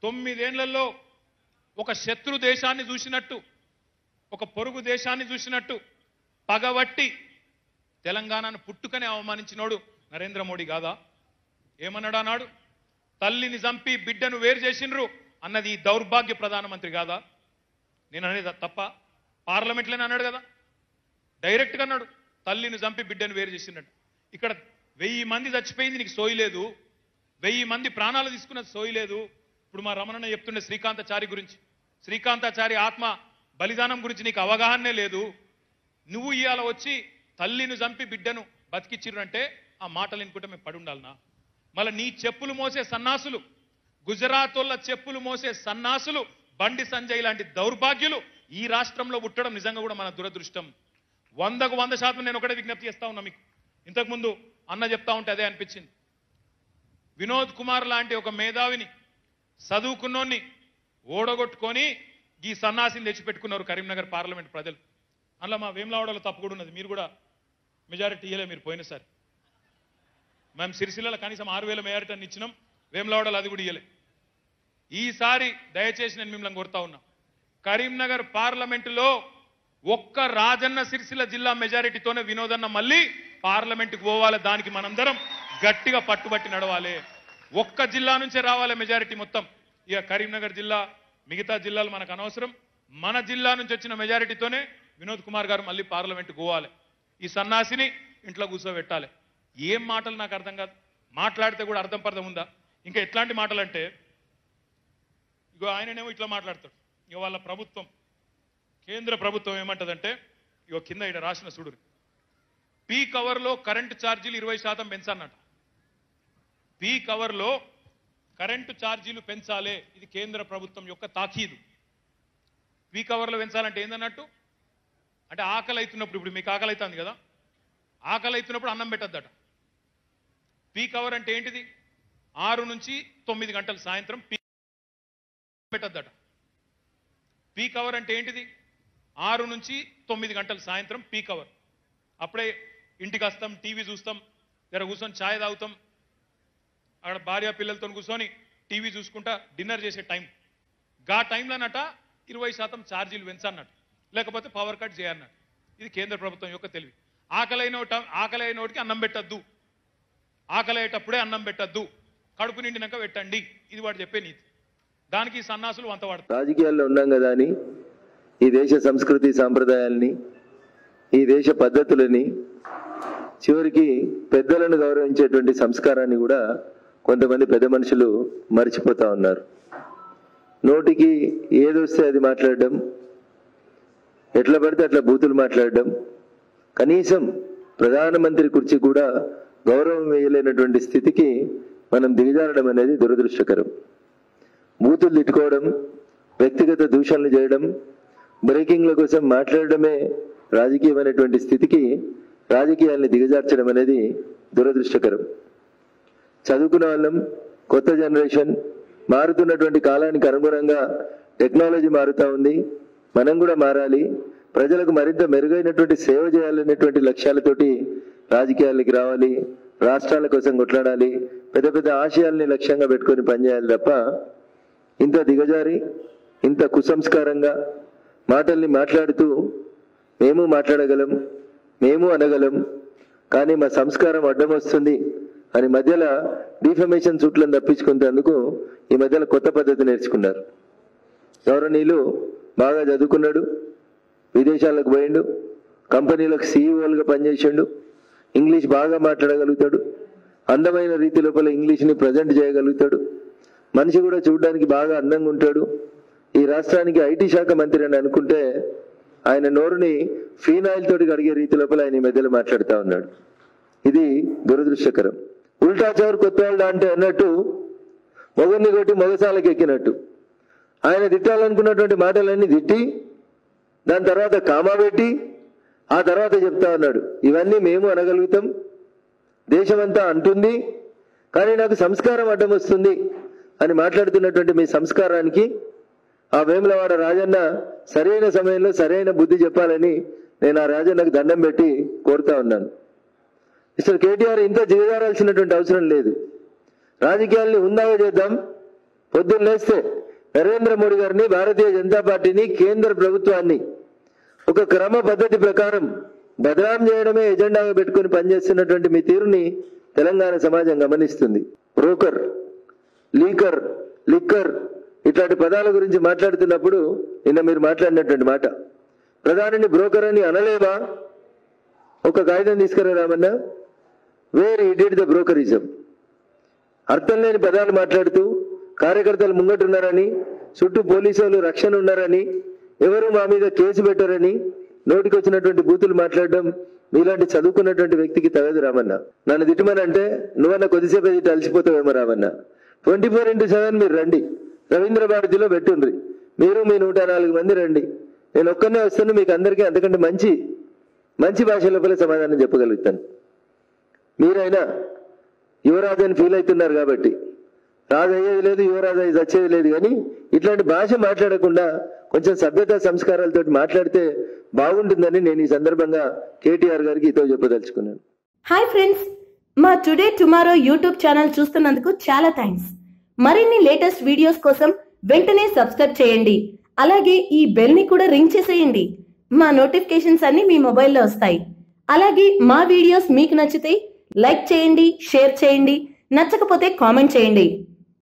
9 ఏళ్లలో ఒక శత్రు దేశాన్ని చూసినట్టు, ఒక పొరుగు దేశాన్ని చూసినట్టు పగబట్టి తెలంగాణను పుట్టుకనే అవమానించినోడు నరేంద్ర మోడీ కాదా? ఏమన్నాడు అన్నాడు? తల్లిని చంపి బిడ్డను వేరు చేసినరు అన్నది ఈ దౌర్భాగ్య ప్రధానమంత్రి కాదా? నేను అనేది తప్ప? పార్లమెంట్లోనే అన్నాడు కదా, డైరెక్ట్గా అన్నాడు, తల్లిని చంపి బిడ్డను వేరు చేసినట్టు. ఇక్కడ 1000 మంది చచ్చిపోయింది, నీకు సోయలేదు. 1000 మంది ప్రాణాలు తీసుకున్నది సోయలేదు. ఇప్పుడు మా రమణన్న చెప్తుండే శ్రీకాంతాచారి గురించి, శ్రీకాంతాచారి ఆత్మ బలిదానం గురించి నీకు అవగాహనే లేదు. నువ్వు ఇవాళ వచ్చి తల్లిని చంపి బిడ్డను బతికిచ్చిరంటే ఆ మాటలు వినుకుంటే మేము పడి ఉండాలనా? మళ్ళీ నీ చెప్పులు మోసే సన్నాసులు, గుజరాత్ వాళ్ళ చెప్పులు మోసే సన్నాసులు, బండి సంజయ్ లాంటి దౌర్భాగ్యులు ఈ రాష్ట్రంలో పుట్టడం నిజంగా కూడా మన దురదృష్టం. 100కు 100% నేను ఒకటే విజ్ఞప్తి చేస్తా ఉన్నా మీకు. ఇంతకుముందు అన్న చెప్తా ఉంటే అదే అనిపించింది. వినోద్ కుమార్ లాంటి ఒక మేధావిని, చదువుకున్నోన్ని ఓడగొట్టుకొని ఈ సన్నాసిని తెచ్చిపెట్టుకున్నారు కరీంనగర్ పార్లమెంట్ ప్రజలు. అందులో మా వేములవాడలో తప్పు కూడా ఉన్నది. మీరు కూడా మెజారిటీ ఇయ్యలే. మీరు పోయినసారి మేము సిరిసిల్లలో కనీసం 6000 మెజారిటీ అని ఇచ్చినాం, వేములవాడలో అది కూడా ఇయ్యలే. ఈసారి దయచేసి నేను మిమ్మల్ని కోరుతా ఉన్నా, కరీంనగర్ పార్లమెంటులో ఒక్క రాజన్న సిరిసిల్ల జిల్లా మెజారిటీతోనే వినోదన్న మళ్ళీ పార్లమెంటుకు పోవాలి. దానికి మనందరం గట్టిగా పట్టుబట్టి నడవాలి. ఒక్క జిల్లా నుంచే రావాలి మెజారిటీ మొత్తం. ఇక కరీంనగర్ జిల్లా, మిగతా జిల్లాలు మనకు అనవసరం. మన జిల్లా నుంచి వచ్చిన మెజారిటీతోనే వినోద్ కుమార్ గారు మళ్ళీ పార్లమెంటుకు పోవాలి. ఈ సన్నాసిని ఇంట్లో కూర్చోబెట్టాలి. ఏం మాటలు నాకు అర్థం కాదు. మాట్లాడితే కూడా అర్థం పర్థం ఉందా? ఇంకా ఎట్లాంటి మాటలు అంటే, ఇగో ఆయననేమో ఇట్లా మాట్లాడతాడు. ఇక వాళ్ళ ప్రభుత్వం, కేంద్ర ప్రభుత్వం ఏమంటదంటే, ఇగో కింద ఇక్కడ రాసిన చూడు, పీక్ అవర్లో కరెంటు ఛార్జీలు 20% పెంచాలన్నట. పీక్ అవర్లో కరెంటు ఛార్జీలు పెంచాలే, ఇది కేంద్ర ప్రభుత్వం యొక్క తాకీదు. పీక్ అవర్లో పెంచాలంటే ఏందన్నట్టు అంటే ఆకలి అవుతున్నప్పుడు, ఇప్పుడు మీకు ఆకలి అవుతుంది కదా, ఆకలి అవుతున్నప్పుడు అన్నం పెట్టద్దట. పీక్ అవర్ అంటే ఏంటిది? 6 నుంచి 9 గంటలు సాయంత్రం పీక్ పెట్టద్దట. పీక్ అవర్ అంటే ఏంటిది? 6 నుంచి 9 గంటలు సాయంత్రం పీక్ అవర్. అప్పుడే ఇంటికి వస్తాం, టీవీ చూస్తాం, జర కూర్చొని ఛాయ్ తాగుతాం, అక్కడ భార్య పిల్లలతో కూర్చొని టీవీ చూసుకుంటా డిన్నర్ చేసే టైం. గా టైంలోనట 20% ఛార్జీలు పెంచన్నట్టు, లేకపోతే పవర్ కట్ చేయన్నట్టు. ఇది కేంద్ర ప్రభుత్వం యొక్క తెలివి. ఆకలైనోటికి అన్నం పెట్టద్దు, ఆకలి అయ్యేటప్పుడే అన్నం పెట్టద్దు, కడుపు నిండినాక పెట్టండి, ఇది వాడు చెప్పే నీతి. దానికి సన్నాసులు వంత వాడతారు. రాజకీయాల్లో ఉన్నాం కదా అని ఈ దేశ సంస్కృతి సాంప్రదాయాల్ని, ఈ దేశ పద్ధతులని, చివరికి పెద్దలను గౌరవించేటువంటి సంస్కారాన్ని కూడా కొంతమంది పెద్ద మనుషులు మర్చిపోతా ఉన్నారు. నోటికి ఏదొస్తే అది మాట్లాడడం, ఎట్లా పడితే అట్లా బూతులు మాట్లాడడం, కనీసం ప్రధానమంత్రి కుర్చీ కూడా గౌరవం వేయలేనటువంటి స్థితికి మనం దిగజారడం అనేది దురదృష్టకరం. బూతులు తిట్టుకోవడం, వ్యక్తిగత దూషణలు చేయడం, బ్రేకింగ్ల కోసం మాట్లాడడమే రాజకీయమైనటువంటి స్థితికి రాజకీయాల్ని దిగజార్చడం అనేది దురదృష్టకరం. చదువుకున్న వాళ్ళం, కొత్త జనరేషన్, మారుతున్నటువంటి కాలానికి అనుగుణంగా టెక్నాలజీ మారుతూ ఉంది, మనం కూడా మారాలి, ప్రజలకు మరింత మెరుగైనటువంటి సేవ చేయాలనేటువంటి లక్ష్యాలతోటి రాజకీయాలకి రావాలి, రాష్ట్రాల కోసం కొట్లాడాలి, పెద్ద పెద్ద ఆశయాల్ని లక్ష్యంగా పెట్టుకొని పనిచేయాలి తప్ప ఇంత దిగజారి, ఇంత కుసంస్కారంగా మాటల్ని మాట్లాడుతూ మేము మాట్లాడగలం, మేము అనగలం, కానీ మా సంస్కారం అడ్డం వస్తుంది అని మధ్యలో డిఫమేషన్ సూట్లను తప్పించుకునేందుకు ఈ మధ్యలో కొత్త పద్ధతి నేర్చుకున్నారు. గౌరవనీయులు బాగా చదువుకున్నాడు, విదేశాలకు పోయిండు, కంపెనీలకు సీఈఓలుగా పనిచేసిండు, ఇంగ్లీష్ బాగా మాట్లాడగలుగుతాడు, అందమైన రీతి లోపల ఇంగ్లీష్ని ప్రజెంట్ చేయగలుగుతాడు, మనిషి కూడా చూడడానికి బాగా అందంగా ఉంటాడు. ఈ రాష్ట్రానికి ఐటీ శాఖ మంత్రి అని అనుకుంటే ఆయన నోరుని ఫీనాయిల్ తోటి కడిగే రీతి లోపల ఆయన ఈ మధ్యలో మాట్లాడుతూ ఉన్నాడు. ఇది దురదృష్టకరం. ఉల్టా చౌర్ కొత్త వాళ్ళ అంటే అన్నట్టు మొగన్ని కొట్టి మొగసాలకు ఎక్కినట్టు ఆయన తిట్టాలనుకున్నటువంటి మాటలన్నీ తిట్టి దాని తర్వాత కామా పెట్టి ఆ తర్వాత చెప్తా ఉన్నాడు, ఇవన్నీ మేము అనగలుగుతాం, దేశమంతా అంటుంది, కానీ నాకు సంస్కారం అడ్డం వస్తుంది అని మాట్లాడుతున్నటువంటి మీ సంస్కారానికి ఆ వేములవాడ రాజన్న సరైన సమయంలో సరైన బుద్ధి చెప్పాలని నేను ఆ రాజన్నకు దండం పెట్టి కోరుతా ఉన్నాను. మిస్టర్ కేటీఆర్ ఇంత దిగజారాల్సినటువంటి అవసరం లేదు. రాజకీయాల్ని ఉందాగా చేద్దాం, పొద్దున్న లేస్తే నరేంద్ర మోడీ గారిని, భారతీయ జనతా పార్టీని, కేంద్ర ప్రభుత్వాన్ని ఒక క్రమ పద్ధతి ప్రకారం బదనాం చేయడమే ఎజెండాగా పెట్టుకుని పనిచేస్తున్నటువంటి మీ తీరుని తెలంగాణ సమాజం గమనిస్తుంది. బ్రోకర్, లీకర్, లిక్కర్ ఇట్లాంటి పదాల గురించి మాట్లాడుతున్నప్పుడు నిన్న మీరు మాట్లాడినటువంటి మాట, ప్రధానిని బ్రోకర్ అని అనలేవా? ఒక కాగితం తీసుకురామన్నా, where he did the brokerism. అర్థం లేని పదాలు మాట్లాడుతూ కార్యకర్తలు ముంగటున్నారని, చుట్టూ పోలీసులు రక్షణ ఉన్నారని, ఎవరు మా మీద కేసు పెట్టారని నోటికి వచ్చినటువంటి బూతులు మాట్లాడడం మీలాంటి చదువుకున్నటువంటి వ్యక్తికి తగదు రామన్న. నన్ను తిట్టమనంటే నువ్వన్నా కొద్దిసేపు తిట్టి అలసిపోతావేమో రామన్న. 24x7 మీరు రండి, రవీంద్ర భారతిలో పెట్టుండ్రి, మీరు మీ 104 మంది రండి, నేను ఒక్కనే వస్తాను, మీకు అందరికీ అంతకంటే మంచి భాష లోపల సమాధానం చెప్పగలుగుతాను. మీరైనా యువరాజు అని ఫీల్ అవుతున్నారు కాబట్టి, రాజు అయ్యేది లేదు, యువరాజు అయ్యి వచ్చేది లేదు, కానీ ఇట్లాంటి భాష మాట్లాడకుండా కొంచెం సభ్యత సంస్కారాలతో మాట్లాడితే బాగుంటుందని నేను ఈ సందర్భంగా కేటీఆర్ గారికి ఇతో చెప్పదలుచుకున్నాను. హాయ్ ఫ్రెండ్స్, మా టుడే టుమారో యూట్యూబ్ ఛానల్ చూస్తున్నందుకు చాలా థ్యాంక్స్. మరిన్ని లేటెస్ట్ వీడియోస్ కోసం వెంటనే సబ్స్క్రైబ్ చేయండి. అలాగే ఈ బెల్ ని కూడా రింగ్ చేసేయండి. మా నోటిఫికేషన్స్ అన్ని మీ మొబైల్లో వస్తాయి. అలాగే మా వీడియోస్ మీకు నచ్చితే లైక్ చేయండి, షేర్ చేయండి, నచ్చకపోతే కామెంట్ చేయండి.